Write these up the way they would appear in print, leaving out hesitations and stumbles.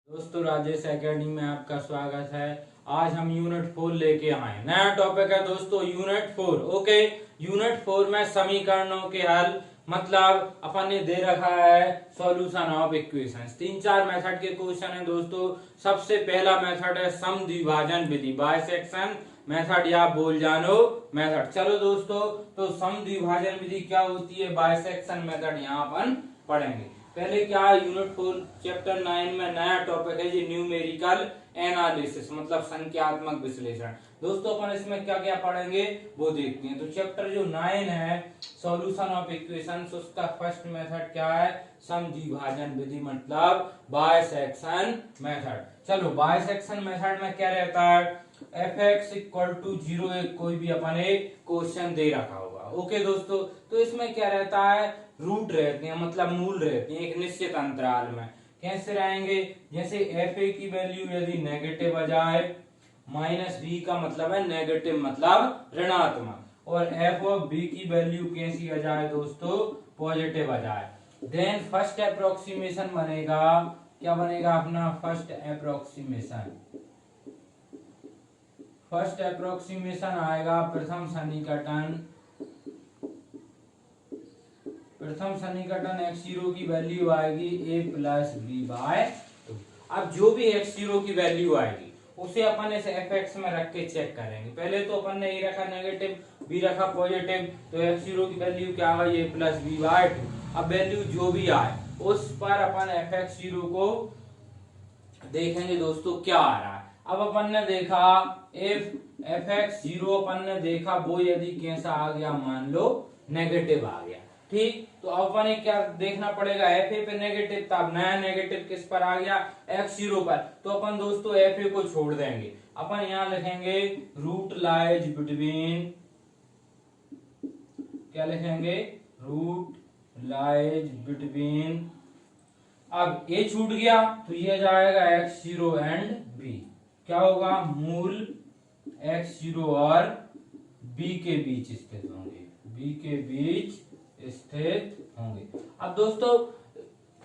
दोस्तों राजेश एकेडमी में आपका स्वागत है। आज हम यूनिट 4 लेके आए, नया टॉपिक है दोस्तों यूनिट 4। ओके, यूनिट 4 में समीकरणों के हल, मतलब अपन ने दे रखा है सॉल्यूशन ऑफ इक्वेशंस। 3-4 मेथड के क्वेश्चन है दोस्तों। सबसे पहला मेथड है सम द्विभाजन विधि, बाइसेक्शन मेथड या बोल जानो मेथड। चलो दोस्तों, तो सम द्विभाजन विधि क्या होती है, बाइसेक्शन मेथड यहाँ अपन पढ़ेंगे। पहले क्या है, यूनिट 4 चैप्टर 9 में नया टॉपिक है जी न्यूमेरिकल एनालिसिस, मतलब संख्यात्मक विश्लेषण। दोस्तों अपन इसमें क्या क्या पढ़ेंगे वो देखते हैं। तो चैप्टर जो 9 है सॉल्यूशन ऑफ इक्वेशंस, उसका फर्स्ट मेथड क्या है, सम द्विभाजन विधि, मतलब बाइसेक्शन मेथड। चलो बाइसेक्शन मेथड में क्या रहता है, fx इक्वल टू 0 एक कोई भी अपन एक क्वेश्चन दे रखा होगा। ओके दोस्तों, तो इसमें क्या रहता है, रूट रहते हैं, मतलब मूल रहते हैं एक निश्चित अंतराल में। कैसे रहेंगे, जैसे एफ ए की वैल्यू यदि नेगेटिव आ जाए, माइनस बी का मतलब है नेगेटिव, मतलब ऋणात्मक, और एफ ऑफ बी की वैल्यू कैसी आ जाए दोस्तों, पॉजिटिव आ जाए, देन फर्स्ट अप्रोक्सीमेशन बनेगा, क्या बनेगा अपना फर्स्ट अप्रोक्सीमेशन। फर्स्ट अप्रोक्सीमेशन आएगा प्रथम सन्निकटन, प्रथम सन्निकटन x0 की वैल्यू आएगी a प्लस बी बाय 2। अब जो भी x0 की वैल्यू आएगी उसे अपन इस fx में रख के चेक करेंगे। पहले तो अपन ने a रखा नेगेटिव, b रखा पॉजिटिव, तो x0 की वैल्यू क्या आ गई, a प्लस बी बाय 2। अब वैल्यू जो भी आए उस पर अपन fx0 को देखेंगे दोस्तों क्या आ रहा है। अब अपन ने देखा fx0 अपन ने देखा वो यदि कैसा आ गया, मान लो नेगेटिव आ गया, ठीक, तो अपन ने क्या देखना पड़ेगा, एफ ए पे नेगेटिव था, अब नया नेगेटिव किस पर आ गया, x0 पर, तो अपन दोस्तों एफ ए को छोड़ देंगे। अपन यहां लिखेंगे रूट लाइज बिटवीन, क्या लिखेंगे, रूट लाइज बिटवीन, अब ए छूट गया तो ये जाएगा x0 एंड b, क्या होगा, मूल x0 और b के बीच स्थित होंगे, b के बीच स्थित होंगे। अब दोस्तों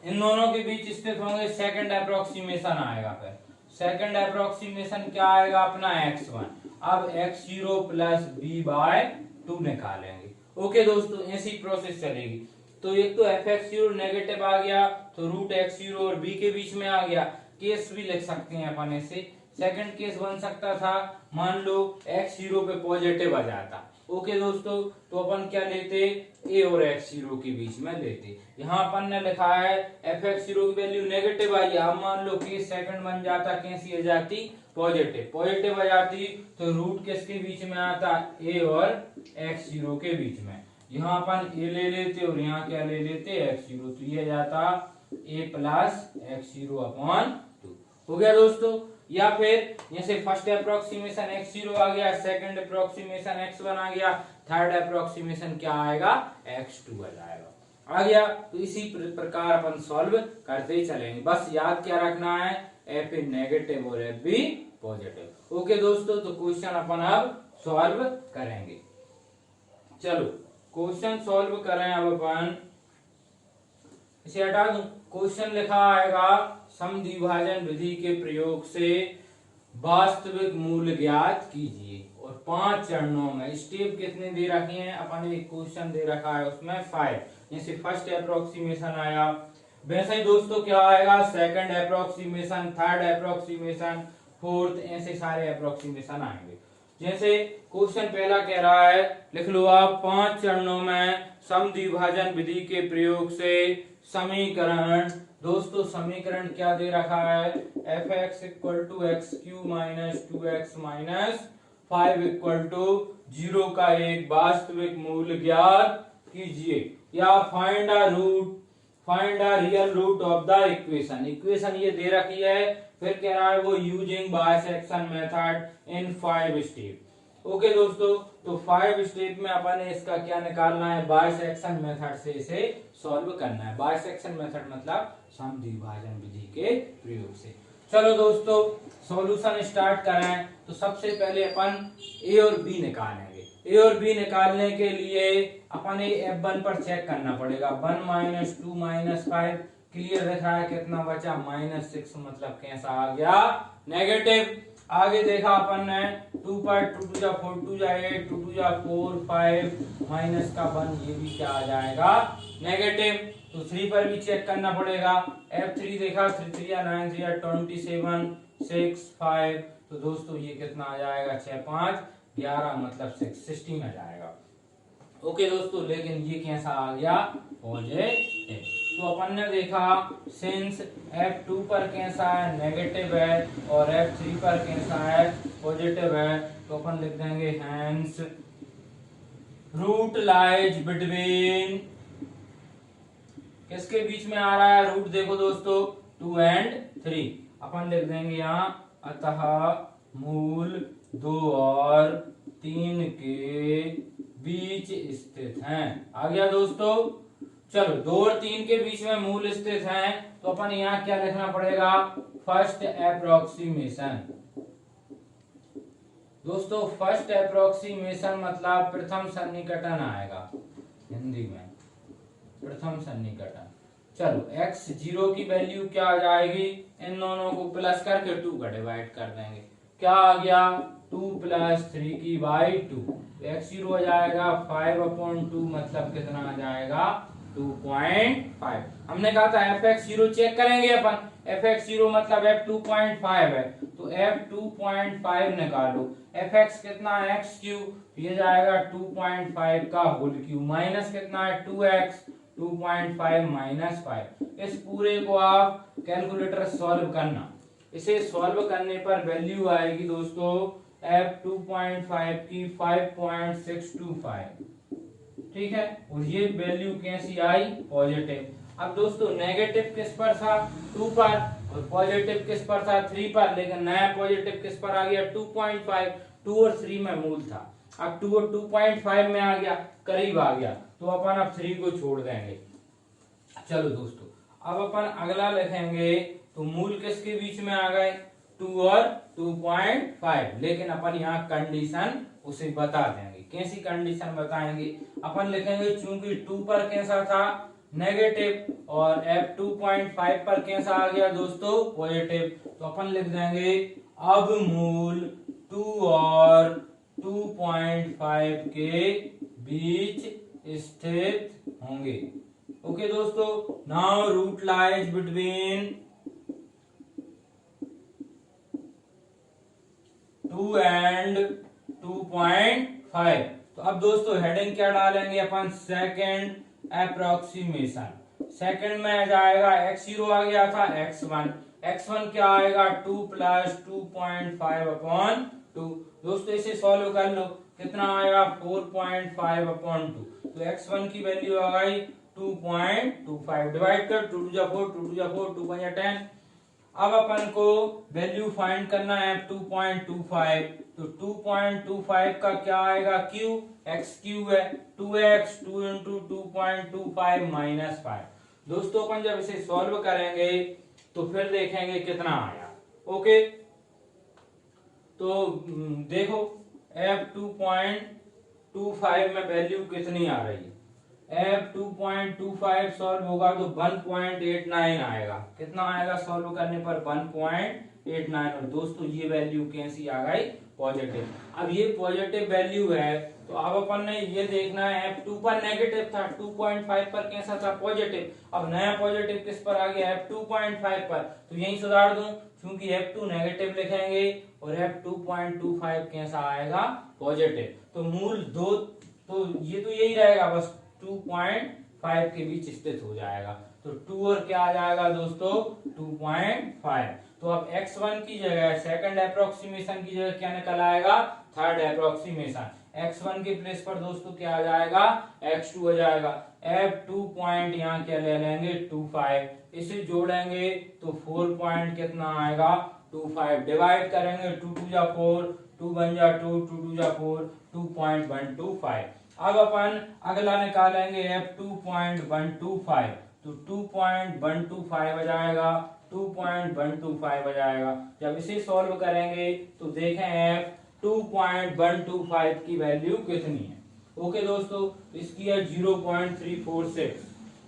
इन दोनों के बीच स्थित होंगे, सेकंड अप्रोक्सीमेशन आएगा, फिर सेकंड अप्रोक्सीमेशन क्या आएगा अपना x1। अब x0 प्लस b बाय 2 निकालेंगे। ओके दोस्तों, ऐसी प्रोसेस चलेगी। तो एक तो fx0 नेगेटिव आ गया तो रूट x0 और b के बीच में आ गया, केस भी लिख सकते हैं अपन ऐसे। सेकंड केस बन सकता था, मान लो x0 पे पॉजिटिव आ जाता। ओके दोस्तों, तो अपन क्या लेते, a और x0 के बीच में लेते। यहाँ अपन ने लिखा है fx0 की वैल्यू नेगेटिव आई, अब मान लो केस सेकंड बन जाता, कैसी आ जाती, पॉजिटिव, पॉजिटिव आ जाती, तो रूट किसके बीच में आता, a और x0 के बीच में। यहाँ अपन a ले लेते और यहाँ क्या ले लेते, x0, तो ये जाता a प्लस x0 अपॉन 2। हो गया दोस्तों। या फिर जैसे फर्स्ट अप्रोक्सीमेशन x0 आ गया, सेकंड अप्रोक्सीमेशन x1 आ गया, थर्ड अप्रोक्सीमेशन क्या आएगा, x2 आ जाएगा, आ गया। तो इसी प्रकार अपन सॉल्व करते ही चलेंगे। बस याद क्या रखना है, एफ ए नेगेटिव और एफ बी पॉजिटिव। ओके दोस्तों, तो क्वेश्चन अपन अब सॉल्व करेंगे। चलो क्वेश्चन सॉल्व करें अब अपन, इसे हटा दूं। क्वेश्चन लिखा आएगा सम द्विभाजन विधि के प्रयोग से वास्तविक मूल्य ज्ञात कीजिए, और 5 चरणों में। स्टेप कितने दे रखे हैं, अपन एक क्वेश्चन दे रखा है उसमें 5। जैसे फर्स्ट अप्रोक्सीमेशन आया, वैसे ही दोस्तों क्या आएगा, second approximation, third approximation, fourth, ऐसे सारे अप्रोक्सीमेशन आएंगे। जैसे क्वेश्चन पहला कह रहा है, लिख लो आप, 5 चरणों में सम द्विभाजन विधि के प्रयोग से समीकरण। दोस्तों समीकरण क्या दे रखा है, fx equal to x cube minus 2x minus 5 equal to 0 का एक वास्तविक मूल्य ज्ञात कीजिए, या find a real root of the equation. Equation ये दे रखी है, फिर कह रहा है वो using bisection method in 5 step. Okay दोस्तों, तो 5 स्टेप में अपन ने इसका क्या निकालना है, बाइसेक्शन मेथड से इसे सॉल्व करना है। बाइसेक्शन मेथड मतलब सम द्विभाजन विधि के प्रयोग से। चलो दोस्तों सॉल्यूशन स्टार्ट करें। तो सबसे पहले अपन a और b निकालेंगे। a और b निकालने के लिए अपन F1 पर चेक करना पड़ेगा। 1 - 2 - 5 क्लियर दिख रहा है कितना बचा -6, मतलब कैसा आ गया नेगेटिव। आगे देखा अपन ने 2 पर 2 टू जा 4 2 जा 8 2 टू जा 4 5 माइनस का 1, ये भी क्या आ जाएगा नेगेटिव। तो 3 पर भी चेक करना पड़ेगा। F3 देखा 3 3 या 9 3 या 27 6 5, तो दोस्तों ये कितना आ जाएगा 6 5 11, मतलब 16 आ जाएगा। ओके दोस्तों, लेकिन ये कैसा आ गया पॉजिटिव। तो अपन ने देखा सिंस F2 पर कैसा है नेगेटिव है और F3 पर कैसा है पॉजिटिव है, तो अपन लिख देंगे हेंस रूट लाइज बिटवीन, किसके बीच में आ रहा है रूट, देखो दोस्तों 2 and 3, अपन लिख देंगे यहाँ अतः मूल 2 और 3 के बीच स्थित हैं। आ गया दोस्तों। चलो 2 और 3 के बीच में मूल स्थित हैं, तो अपन यहाँ क्या लिखना पड़ेगा, फर्स्ट एप्रोक्सीमेशन। दोस्तों फर्स्ट एप्रोक्सीमेशन मतलब प्रथम सन्निकटन आएगा हिंदी में, प्रथम सन्निकटन। चलो x0 की वैल्यू क्या आ जाएगी, इन दोनों को प्लस करके 2 का डिवाइड कर देंगे, क्या आ गया 2 + 3 की बाई 2, x0 हो जाएगा 5/2, मतलब कितना आ जाएगा 2.5। हमने कहा था fx0 चेक करेंगे अपन, fx0 मतलब f2.5 है, तो f2.5 निकालो, fx कितना है x3, ये जाएगा 2.5 का होल क्यूब, माइनस कितना है 2x, 2.5 - 5। इस पूरे को आप कैलकुलेटर सॉल्व करना, इसे सॉल्व करने पर वैल्यू आएगी दोस्तों f2.5 की 5.625, ठीक है, और ये वैल्यू कैसी आई पॉजिटिव। अब दोस्तों नेगेटिव किस पर था 2 पर और पॉजिटिव किस पर था 3 पर, लेकिन नया पॉजिटिव किस पर आ गया 2.5, 2 और 3 में मूल था, अब 2 और 2.5 में आ गया, करीब आ गया, तो अपन अब 3 को छोड़ देंगे। चलो दोस्तों अब अपन अगला लिखेंगे, तो मूल किसके बीच में आ गए 2 और 2.5, लेकिन अपन यहाँ कंडीशन उसे बता देंगे। कैसी कंडीशन बताएंगे, अपन लिखेंगे चूंकि 2 पर कैसा था नेगेटिव और f2.5 पर कैसा आ गया दोस्तों पॉजिटिव, तो अपन लिख देंगे अब मूल 2 और 2.5 के बीच स्थित होंगे। ओके दोस्तों, now root lies between 2 and 2.5। तो अब दोस्तों हेडिंग क्या डालेंगे अपन, सेकंड एप्रोक्सीमेशन। सेकंड में आ जाएगा x0 आ गया था x1, x1 क्या आएगा 2 + 2.5/2। दोस्तों इसे सॉल्व कर लो, कितना आएगा 4.5/2, तो x1 की वैल्यू आ गई 2.25, डिवाइड कर 2 टू जा 4 2 टू जा 4 2 5 10। अब अपन को वैल्यू फाइंड करना है 2.25, तो 2.25 का क्या आएगा क्यू, एक्स क्यू है 2x, 2 × 2.25 - 5। दोस्तों अपन जब इसे सॉल्व करेंगे तो फिर देखेंगे कितना आया। ओके, तो देखो f2.25 में वैल्यू कितनी आ रही है, f2.25 सॉल्व होगा तो 1.89 आएगा, कितना आएगा सॉल्व करने पर 1.89, और दोस्तों ये वैल्यू कैसी आ गई पॉजिटिव। अब ये पॉजिटिव वैल्यू है, तो अब अपन ने ये देखना है f2 पर नेगेटिव था, 2.5 पर कैसा था पॉजिटिव, अब नया पॉजिटिव किस पर आ गया f2.5 पर, तो यही सुधार दूं, क्योंकि f2 नेगेटिव लिखेंगे और f2.25 कैसा आएगा पॉजिटिव, तो मूल 2, तो ये तो यही रहेगा, बस 2.5 के बीच स्थित हो जाएगा, तो 2 और क्या आ जाएगा दोस्तों 2.5। तो अब x1 की जगह सेकंड एप्रोक्सीमेशन की जगह क्या निकल आएगा थर्ड एप्रोक्सीमेशन, x1 के प्लेस पर दोस्तों क्या आ जाएगा x2 हो जाएगा, f2 पॉइंट यहाँ क्या ले लेंगे 25, इसे जोड़ेंगे तो 4 पॉइंट कितना आएगा 25, डिवाइड करेंगे 2 2 जा 4 2 1 जा 2 2 2 जा 4 2.125। अब अपन अगला निकालेंगे f2.125, तो 2.125 आ जाएगा, 2.125 आ जाएगा। जब इसे सॉल्व करेंगे तो देखें f2.125 की वैल्यू कितनी है। ओके दोस्तों, इसकी है 0.346,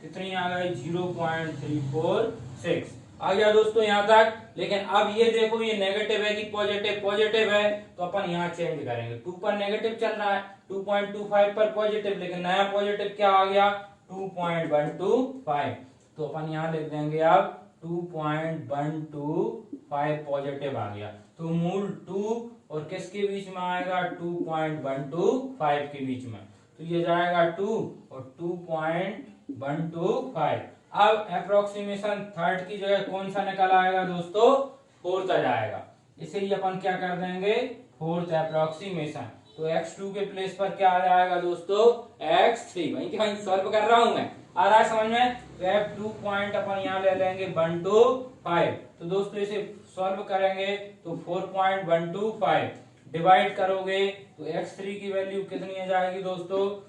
कितनी आ गई 0.346 आ गया दोस्तों यहाँ तक। लेकिन अब ये देखो ये नेगेटिव है कि पॉजिटिव, पॉजिटिव है तो अपन यहाँ चेंज करेंगे। 2 पर नेगेटिव चल रहा है, 2.25 पर पॉजिटिव, लेकिन नया पॉजिटिव क्या आ गया 2.125, तो अपन यहाँ लिख देंगे अब 2.125 पॉजिटिव आ गया। तो मूल 2 और किसके बीच में आएगा 2.125 के बीच में, तो ये जाएगा 2 और 2.125। अब अप्रोक्सीमेशन थर्ड की जगह कौन सा निकल आएगा दोस्तों, फोर्थ आ जाएगा, इसीलिए अपन क्या कर देंगे फोर्थ अप्रोक्सीमेशन। तो x2 के प्लेस पर क्या आ जाएगा दोस्तों x3, वही कि वही सॉल्व कर रहा हूं मैं, आ रहा है समझ में। तो f2 पॉइंट अपन यहाँ ले लेंगे 125, तो दोस्तों इसे सॉल्व करेंगे तो 4.125 डिवाइड करोगे तो x3 की वैल्यू कितनी आ जाएगी दोस्तों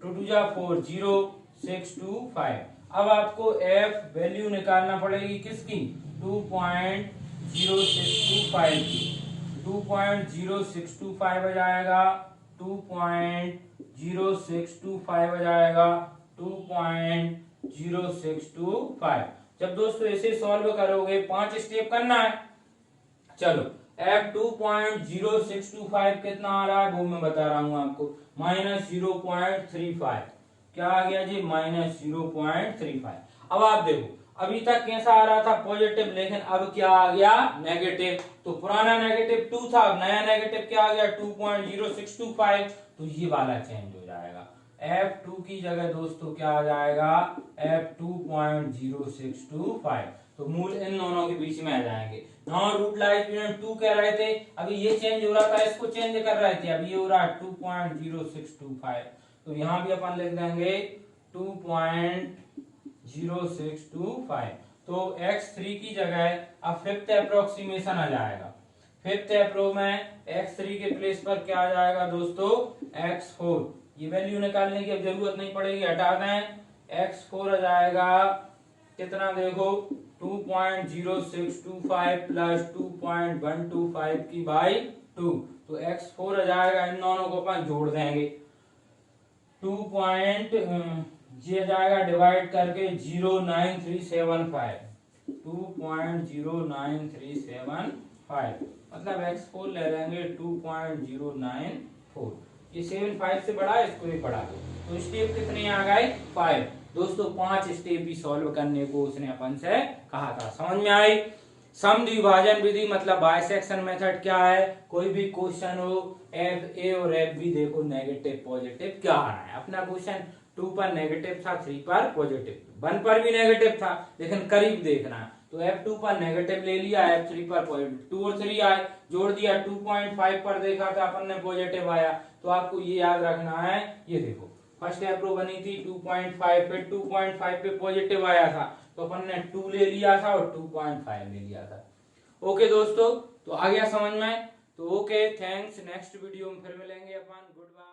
2 2 जा 4 0.625। अब आपको f वैल्यू निकालना पड़ेगी किसकी 2.0625 की, 2.0625 आ जाएगा, 2.0625 आ जाएगा, 2.0625। जब दोस्तों इसे सॉल्व करोगे 5 स्टेप करना है। चलो f 2.0625 कितना आ रहा है वो मैं बता रहा हूं आपको, -0.35, क्या आ गया जी -0.35। अब आप देखो अभी तक कैसा आ रहा था पॉजिटिव, लेकिन अब क्या आ गया नेगेटिव। तो पुराना नेगेटिव 2 था, अब नया नेगेटिव क्या आ गया 2.0625, तो ये वाला चेंज हो जाएगा। f2 की जगह दोस्तों क्या आ जाएगा f 2.0625, तो मूल इन दोनों के बीच में आ जाएंगे। नॉन रूट लाइज बिटवीन 2 कह रहे थे, अभी ये चेंज हो रहा था, इसको चेंज कर रहे थे, अभी ये हो रहा है 2.0625, तो यहाँ भी अपन लिख देंगे 2.0625। तो x3 की जगह अब फिफ्थ अप्रोक्सीमेशन आ जाएगा। फिफ्थ अप्रो में x3 के प्लेस पर क्या आ जाएगा दोस्तों x4, ये वैल्यू निकालने की अब जरूरत नहीं पड़ेगी, हटा दें। x4 आ जाएगा कितना देखो 2.0625 प्लस 2.125 की बाई 2, तो x4 आ जाएगा, इन दोनों को अपन जोड़ देंगे 2. जाएगा डिवाइड करके 0.9375, 2.09375, मतलब x4 ले लेंगे 2.094, ये 75 से बड़ा है, इसको भी पढ़ा दो। तो स्टेप कितने आ गए 5 दोस्तों, 5 स्टेप भी सॉल्व करने को उसने अपन से कहा था, समझ में आई। समद्विभाजन विधि मतलब बाइसेक्शन मेथड क्या है, कोई भी क्वेश्चन हो एफ ए और एफ बी, देखो नेगेटिव पॉजिटिव क्या आ रहा है। अपना क्वेश्चन 2 पर नेगेटिव था, 3 पर पॉजिटिव, 1 पर भी नेगेटिव था, लेकिन करीब देखना है। तो f2 पर नेगेटिव ले लिया, f3 पर पॉजिटिव, 2 और 3 आए जोड़ दिया, 2.5 पर देखा था अपन ने पॉजिटिव आया। तो आपको ये याद रखना है, ये देखो फर्स्ट अप्रो बनी थी 2.5, फिर 2.5 पे पॉजिटिव आया था, तो अपन ने 2 ले लिया था और 2.5 ले लिया था। ओके दोस्तों, तो आ गया समझ में। तो ओके, थैंक्स, नेक्स्ट वीडियो में फिर मिलेंगे अपन, गुड बाय।